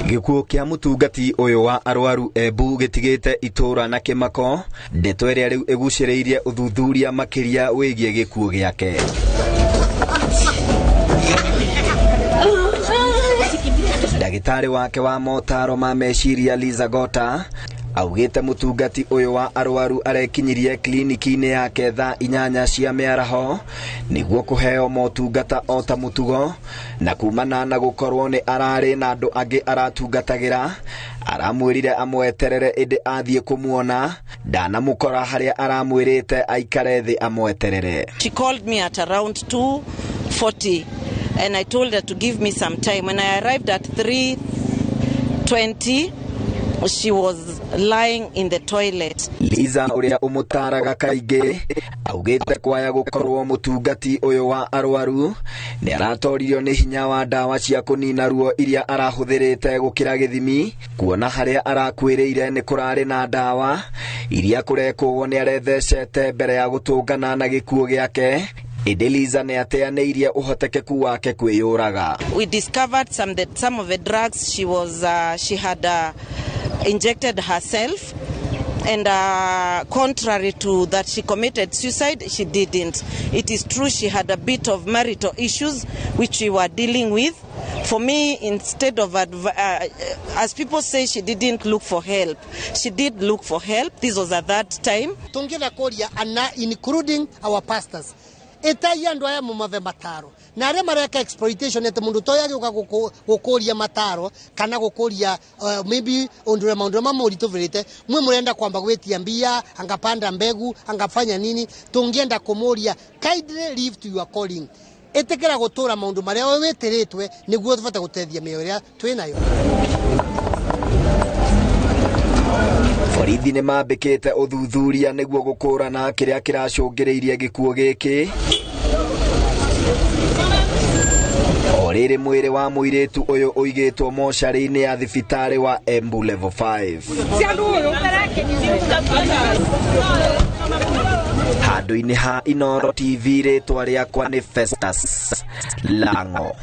Gĩkuũ kĩa mũtungati ũyũ wa arwaru Embu gĩtigĩte itura na Kīmako, ndeto ĩrĩa rĩu ĩgucĩrĩirie ũthuthuria makĩria wĩgiĩ gĩkuũ gĩake. Ndagĩtarĩ wake wa motaro ma meciria Gota augĩte mũtungati ũyũ wa arwaru arekinyirie kliniki-inĩ yake thaa 8 cia mĩaraho nĩguo kũheo motungata o ta mũtugo, na kumana na gũkorwo nĩ ararĩ na andũ angĩ aratungatagĩra, aramwĩrire amweterere ĩndĩ athiĩ kũmuona ndanamũkora harĩa aramwĩrĩte aikare thĩ amweterere. She called me at around 2:40 and I told her to give me some time. When I arrived at 3:20, she was lying in the toilet. Liza uria umutaraga kaingĩ augĩte kwaya gũkorwo mũtungati ũyũ wa arwaru nĩ aratoririo nĩ hinya wa ndawa cia kũnina ruo iria arahũthĩrĩte gũkĩra gĩthimi, kuona harĩa arakwĩrĩire nĩ kũrarĩ na ndawa iria kũrekwo nĩ arethecete mbere ya gũtũngana na gĩkuũ gĩake. Liza nĩ ateanĩirie ũhotekeku wake kwĩyũraga. We discovered some of the drugs she had injected herself, and contrary to that she committed suicide, she didn't. It is true she had a bit of marital issues which we were dealing with. For me, instead of as people say, she didn't look for help, she did look for help. This was at that time. Tungena koria ana including our pastors. Etaya ndo aya mumave mataro na arĩa mareka exploitation ete mundu toya gĩuka gũkũria mataro kana gũkũria maybe ondure maundu mamũritũvĩrĩte mwe mũrenda kwamba gwĩtia mbia, angapanda mbegu, angafanya nini. Tungienda kũmũria kindly live to your calling, etekera gũtũra maundu marĩa we wĩtĩrĩtwe nĩguo tũbate gũteithia mĩoyo ĩrĩa twĩnayo. Borithi nĩ mambĩkĩte ũthuthuria nĩguo gũkũrana kĩrĩa kĩracũngĩrĩirie gĩkuũ gĩkĩ. O rĩrĩ mwĩrĩ wa mũirĩtu ũyũ ũigĩtwo mocarĩ-inĩ ya thibitarĩ wa Embu level 5. Handũ-inĩ ha Inoro TV, rĩtwa rĩakwa nĩ Festus Lango.